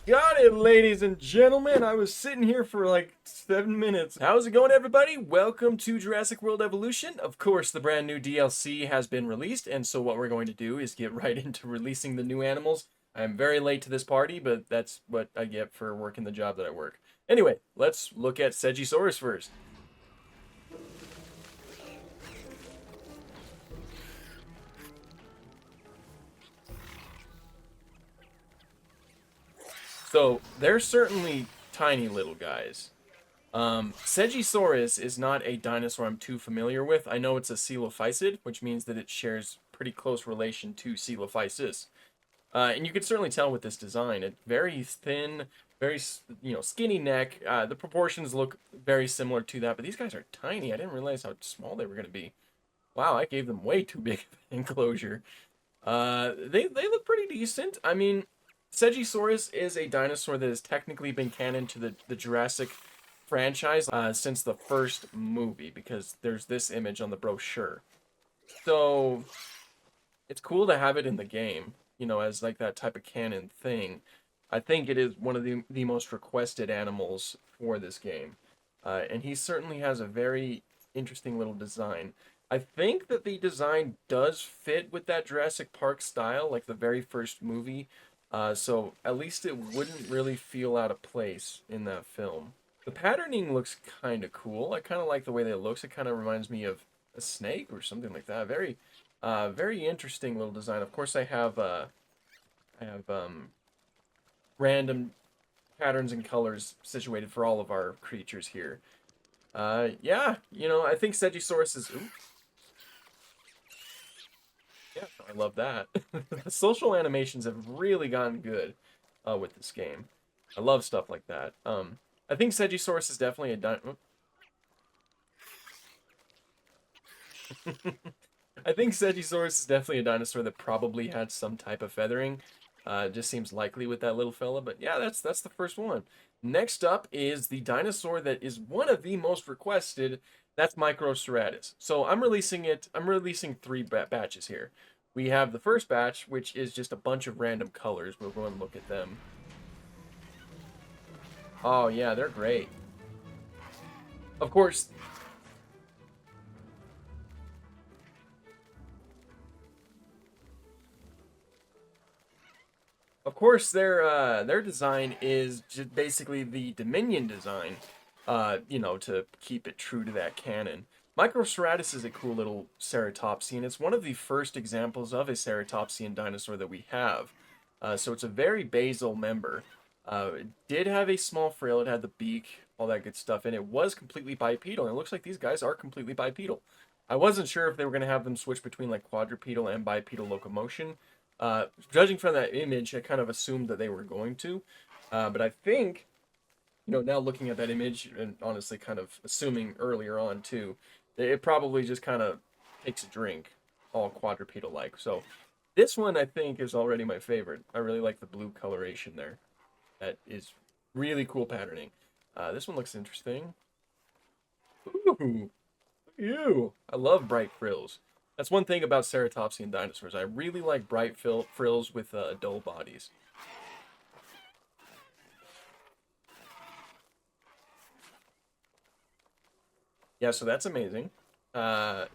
Got it, ladies and gentlemen. I was sitting here for like 7 minutes. How's it going, everybody? Welcome to Jurassic World Evolution. Of course, the brand new DLC has been released, and so what we're going to do is get right into releasing the new animals. I'm very late to this party, but that's what I get for working the job that I work. Anyway, let's look at Segisaurus first. So, they're certainly tiny little guys. Segisaurus is not a dinosaur I'm too familiar with. I know it's a coelophysid, which means that it shares pretty close relation to coelophysis. And you can certainly tell with this design. It very thin, very skinny neck. The proportions look very similar to that, but these guys are tiny. I didn't realize how small they were going to be. Wow, I gave them way too big of an enclosure. They look pretty decent. I mean, Segisaurus is a dinosaur that has technically been canon to the Jurassic franchise since the first movie, because there's this image on the brochure. So it's cool to have it in the game, as like that type of canon thing. I think it is one of the most requested animals for this game. And he certainly has a very interesting little design. I think that the design does fit with that Jurassic Park style, like the very first movie. So at least it wouldn't really feel out of place in that film. The patterning looks kind of cool. I kind of like the way that it looks. It kind of reminds me of a snake or something like that. Very interesting little design. Of course, I have random patterns and colors situated for all of our creatures here. Yeah, I think Segisaurus is. Ooh, yeah, I love that. The social animations have really gotten good with this game. I love stuff like that. I think Segisaurus is definitely a I think Segisaurus is definitely a dinosaur that probably had some type of feathering. Just seems likely with that little fella. But yeah, that's the first one. Next up is the dinosaur that is one of the most requested. That's Microceratus. So I'm releasing it. I'm releasing three batches here. We have the first batch, which is just a bunch of random colors. We'll go and look at them. Oh yeah, they're great. Of course, their design is just basically the Dominion design, to keep it true to that canon. Microceratus is a cool little ceratopsian. It's one of the first examples of a ceratopsian dinosaur that we have. So it's a very basal member. It did have a small frill. It had the beak, all that good stuff, and it was completely bipedal. And it looks like these guys are completely bipedal. I wasn't sure if they were going to have them switch between like quadrupedal and bipedal locomotion. Judging from that image, I kind of assumed that they were going to. But I think, now looking at that image and honestly kind of assuming earlier on too, it probably just kind of takes a drink, all quadrupedal like. So this one I think is already my favorite. I really like the blue coloration there. That is really cool patterning. This one looks interesting. Ooh, ew. I love bright frills. That's one thing about ceratopsian dinosaurs. I really like bright frills with dull bodies. Yeah, so that's amazing. Love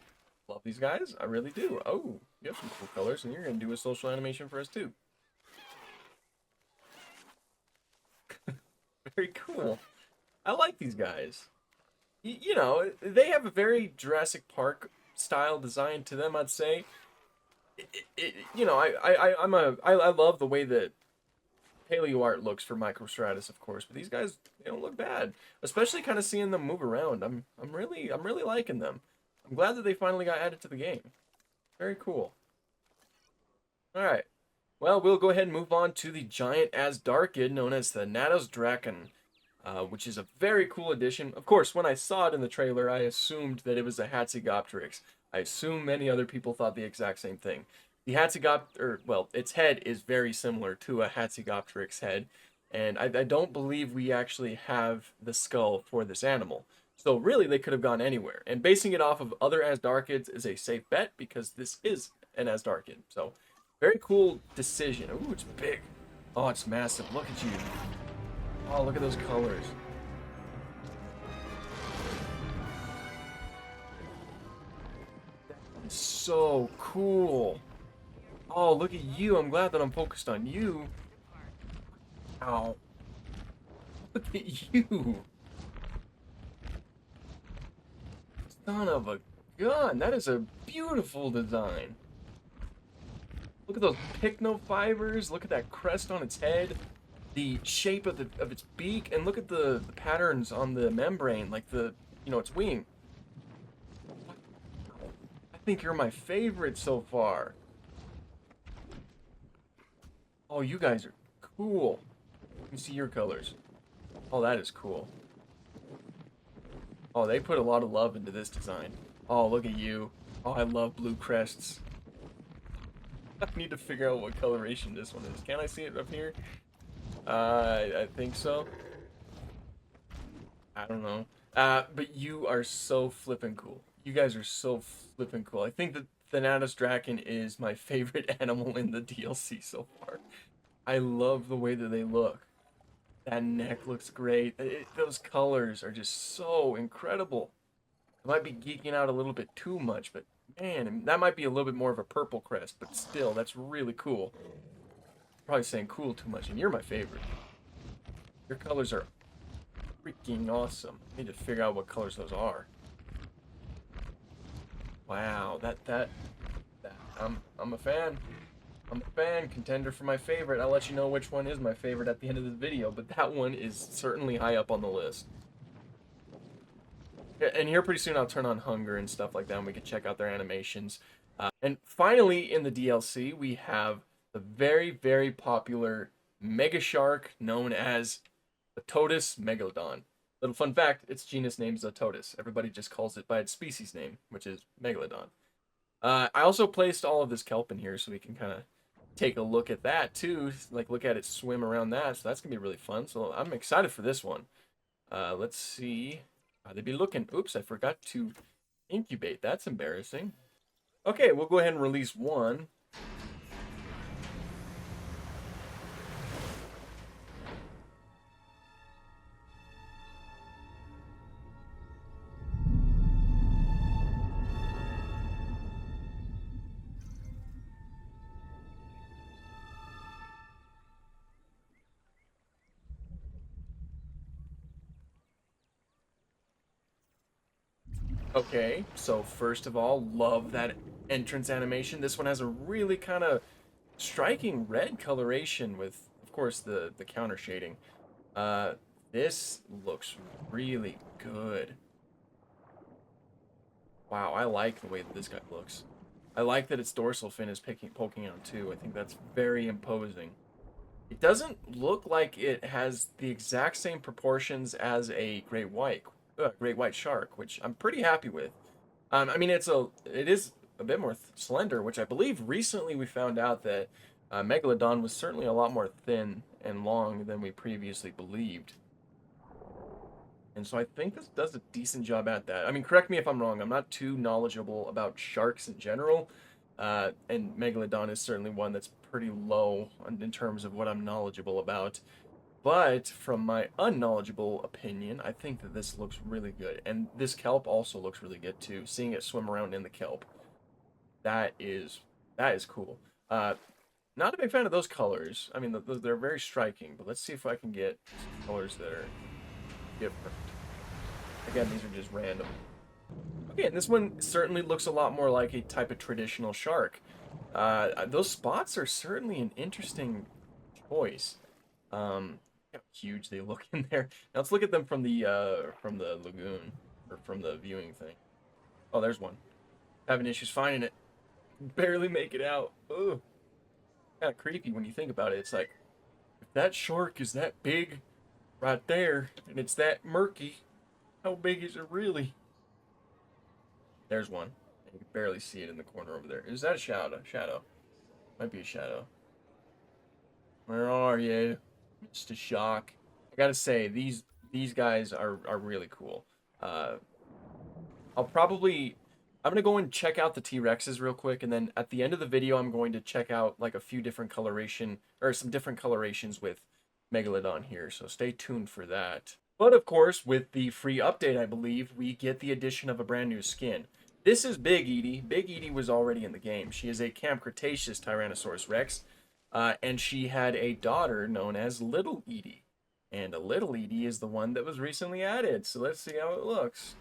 these guys. I really do. Oh, you have some cool colors, and you're going to do a social animation for us too. Very cool. I like these guys. They have a very Jurassic Park style design to them, I'd say. I love the way that paleo art looks for Microceratus, of course, but these guys, they don't look bad. Especially kind of seeing them move around. I'm really liking them. I'm glad that they finally got added to the game. Very cool. All right. Well, we'll go ahead and move on to the giant Asdarkid, known as the Thanatotheristes, which is a very cool addition. Of course, when I saw it in the trailer, I assumed that it was a Hatzegopteryx. I assume many other people thought the exact same thing. The its head is very similar to a Hatzegopteryx head, and I don't believe we actually have the skull for this animal. So really, they could have gone anywhere. And basing it off of other Asdarkids is a safe bet because this is an Asdarkid. So very cool decision. Ooh, it's big. Oh, it's massive. Look at you. Oh, look at those colors. It's so cool. Oh, look at you. I'm glad that I'm focused on you. Ow. Look at you. Son of a gun. That is a beautiful design. Look at those pycnofibers. Look at that crest on its head. The shape of its beak, and look at the patterns on the membrane, like its wing. I think you're my favorite so far. Oh, you guys are cool. Let me see your colors. Oh, that is cool. Oh, they put a lot of love into this design. Oh, look at you. Oh, I love blue crests. I need to figure out what coloration this one is. Can I see it up here? I think so. I don't know. But you are so flippin' cool. You guys are so flippin' cool. I think that Thanatotheristes is my favorite animal in the DLC so far. I love the way that they look. That neck looks great. Those colors are just so incredible. I might be geeking out a little bit too much, but man, that might be a little bit more of a purple crest, but still, that's really cool. Probably saying cool too much, and you're my favorite. Your colors are freaking awesome. I need to figure out what colors those are. Wow, that I'm a fan. I'm a fan, contender for my favorite. I'll let you know which one is my favorite at the end of this video, but that one is certainly high up on the list. And here pretty soon I'll turn on Hunger and stuff like that, and we can check out their animations. And finally in the DLC, we have the very, very popular mega shark known as Thanatotheristes Megalodon. Little fun fact, its genus name is Thanatotheristes. Everybody just calls it by its species name, which is Megalodon. I also placed all of this kelp in here so we can kind of take a look at that too, like look at it swim around that. So that's gonna be really fun. So I'm excited for this one. Let's see. They'd be looking. Oops, I forgot to incubate. That's embarrassing. Okay, we'll go ahead and release one. Okay, so first of all, love that entrance animation. This one has a really kind of striking red coloration with, of course, the counter shading. Uh, this looks really good. Wow, I like the way that this guy looks. I like that its dorsal fin is poking out too. I think that's very imposing. It doesn't look like it has the exact same proportions as a great white shark, which I'm pretty happy with. I mean, it is a bit more slender, which I believe recently we found out that Megalodon was certainly a lot more thin and long than we previously believed. And so I think this does a decent job at that. I mean, correct me if I'm wrong. I'm not too knowledgeable about sharks in general, and Megalodon is certainly one that's pretty low in terms of what I'm knowledgeable about. But from my unknowledgeable opinion, I think that this looks really good. And this kelp also looks really good too. Seeing it swim around in the kelp. That is cool. Not a big fan of those colors. I mean, they're very striking, but let's see if I can get some colors that are different. Again, these are just random. Okay, and this one certainly looks a lot more like a type of traditional shark. Those spots are certainly an interesting choice. How huge they look in there. Now let's look at them from the lagoon or from the viewing thing. Oh, there's one. Having issues finding it. Barely make it out. Ugh. Kind of creepy when you think about it. It's like if that shark is that big right there and it's that murky, how big is it really? There's one. You can barely see it in the corner over there. Is that a shadow? Shadow. Might be a shadow. Where are you? Just a shock. I gotta say, these guys are really cool. I'll probably I'm gonna go and check out the T-Rexes real quick, and then at the end of the video, I'm going to check out like a few different coloration or some different colorations with Megalodon here. So stay tuned for that. But of course, with the free update, I believe we get the addition of a brand new skin. This is Big Edie. Big Edie was already in the game. She is a Camp Cretaceous Tyrannosaurus Rex, and she had a daughter known as Little Edie. And a Little Edie is the one that was recently added. So let's see how it looks.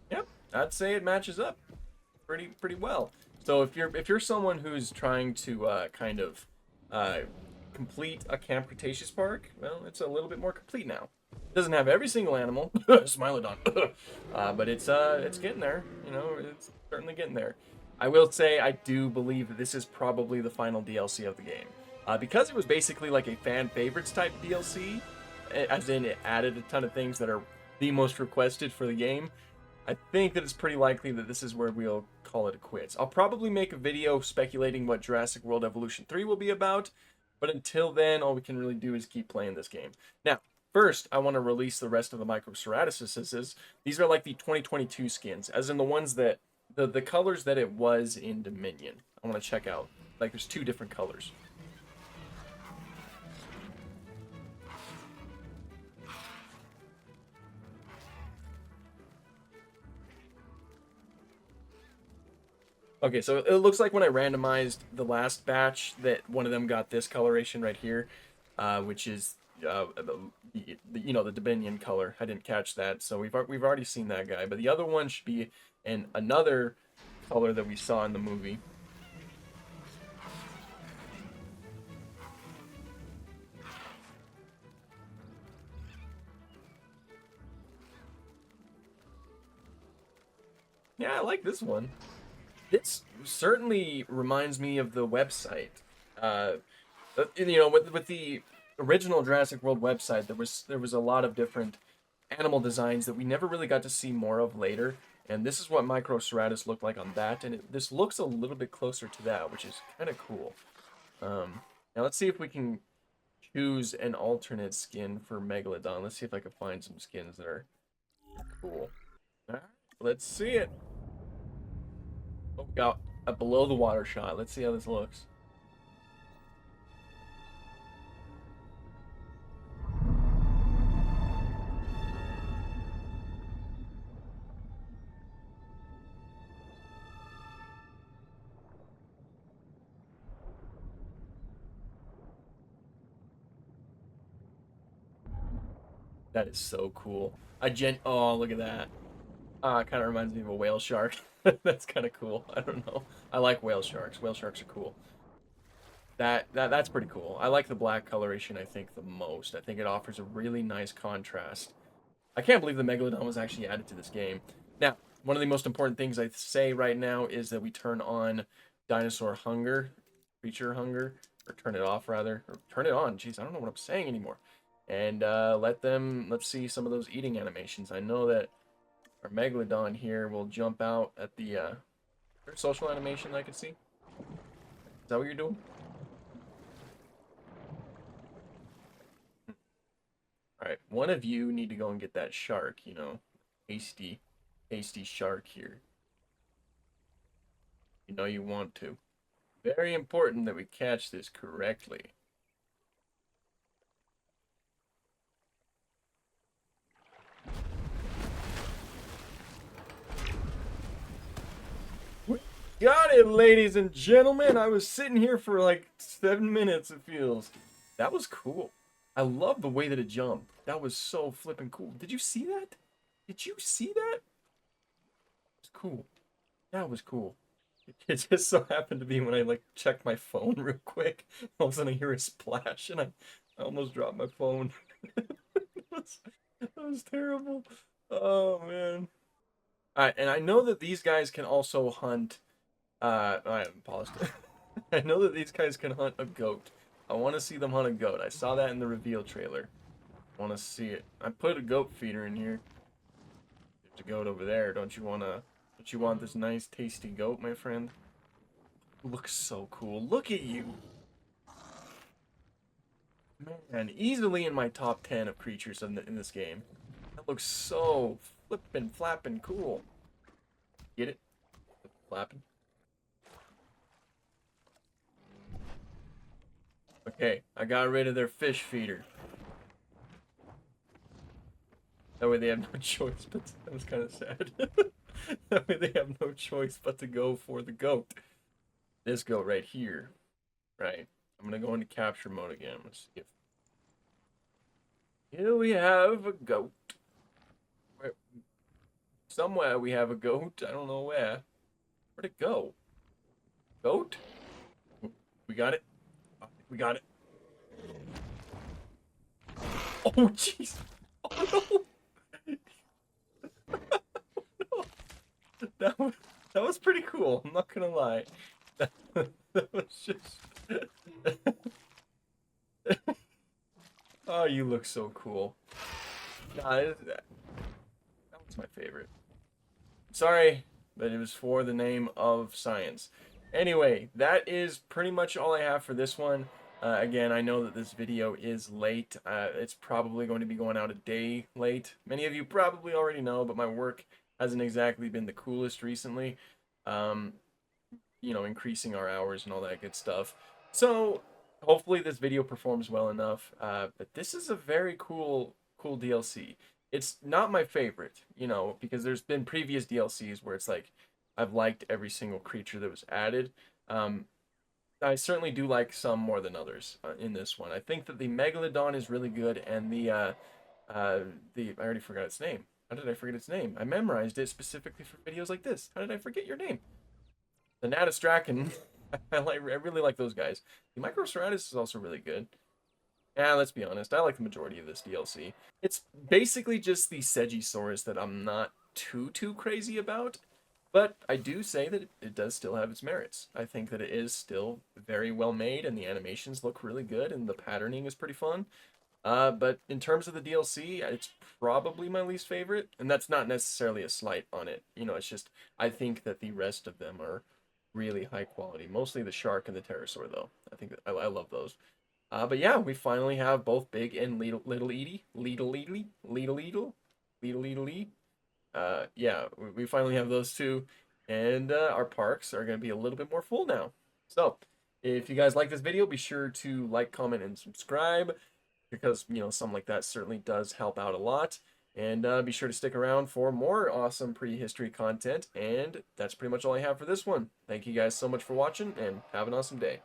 Yep, I'd say it matches up pretty well. So if you're someone who's trying to kind of complete a Camp Cretaceous park, well, it's a little bit more complete now. It doesn't have every single animal, Smilodon, but it's getting there. You know, it's certainly getting there. I will say I do believe that this is probably the final DLC of the game, because it was basically like a fan favorites type DLC, as in it added a ton of things that are the most requested for the game. I think that it's pretty likely that this is where we'll call it quits. I'll probably make a video speculating what Jurassic World Evolution 3 will be about, but until then, all we can really do is keep playing this game. Now, first, I want to release the rest of the Microceratus. These are like the 2022 skins, as in the ones that, the colors that it was in Dominion. I want to check out. Like, there's two different colors. Okay, so it looks like when I randomized the last batch that one of them got this coloration right here, which is you know, the Dominion color. I didn't catch that, so we've already seen that guy. But the other one should be in another color that we saw in the movie. Yeah, I like this one. This certainly reminds me of the website. You know, with the original Jurassic World website, there was a lot of different animal designs that we never really got to see more of later. And this is what Microceratus looked like on that, and this looks a little bit closer to that, which is kind of cool. Now let's see if we can choose an alternate skin for Megalodon. Let's see if I can find some skins that are cool. All right, let's see it. Oh, we got a below the water shot. Let's see how this looks. That is so cool. Oh, look at that. Kind of reminds me of a whale shark. That's kind of cool. I don't know. I like whale sharks. Whale sharks are cool. That's pretty cool. I like the black coloration, I think, the most. I think it offers a really nice contrast. I can't believe the Megalodon was actually added to this game. Now, one of the most important things I say right now is that we turn on dinosaur hunger, creature hunger, or turn it off rather, or turn it on. Jeez, I don't know what I'm saying anymore. And let's see some of those eating animations. I know that our Megalodon here will jump out at the social animation I can see. Is that what you're doing? Alright, one of you need to go and get that shark, you know. Hasty shark here. You know you want to. Very important that we catch this correctly. Got it, ladies and gentlemen. I was sitting here for like 7 minutes, it feels. That was cool. I love the way that it jumped. That was so flippin' cool. Did you see that? Did you see that? It was cool. That was cool. It just so happened to be when I like checked my phone real quick. All of a sudden I hear a splash and I almost dropped my phone. That was terrible. Oh man. Alright, and I know that these guys can also hunt. I haven't paused it. I know that these guys can hunt a goat. I want to see them hunt a goat. I saw that in the reveal trailer. I want to see it. I put a goat feeder in here. a goat over there. Don't you want this nice tasty goat, my friend? Looks so cool. Look at you. Man, easily in my top 10 of creatures in this game. That looks so flippin' flappin' cool. Get it? Flappin'. Okay, I got rid of their fish feeder. That way they have no choice, but that was kind of sad. That way they have no choice but to go for the goat. This goat right here. Right. I'm gonna go into capture mode again. Let's see if... Here we have a goat. Somewhere we have a goat. I don't know where. Where'd it go? Goat? We got it. We got it. Oh, jeez. Oh, no. That was pretty cool. I'm not gonna lie. That was just... Oh, you look so cool. Nah, that was my favorite. Sorry, but it was for the name of science. Anyway, that is pretty much all I have for this one. Again, I know that this video is late. It's probably going to be going out a day late. Many of you probably already know, but my work hasn't exactly been the coolest recently. You know, increasing our hours and all that good stuff. So, hopefully this video performs well enough. But this is a very cool DLC. It's not my favorite, you know, because there's been previous DLCs where it's like, I've liked every single creature that was added. I certainly do like some more than others in this one. I think that the Megalodon is really good, and I already forgot its name. How did I forget its name? I memorized it specifically for videos like this. How did I forget your name? The Thanatotheristes. I really like those guys. The Microceratus is also really good. Yeah, let's be honest. I like the majority of this DLC. It's basically just the Segisaurus that I'm not too crazy about. But I do say that it does still have its merits. I think that it is still very well made, and the animations look really good, and the patterning is pretty fun. But in terms of the DLC, it's probably my least favorite, and that's not necessarily a slight on it. You know, it's just I think that the rest of them are really high quality. Mostly the shark and the pterosaur, though. I think that I love those. But yeah, we finally have both big and little Edie. Yeah, we finally have those two, and our parks are going to be a little bit more full now. So, if you guys like this video, be sure to like, comment, and subscribe, because, you know, something like that certainly does help out a lot. And be sure to stick around for more awesome prehistory content, and that's pretty much all I have for this one. Thank you guys so much for watching, and have an awesome day.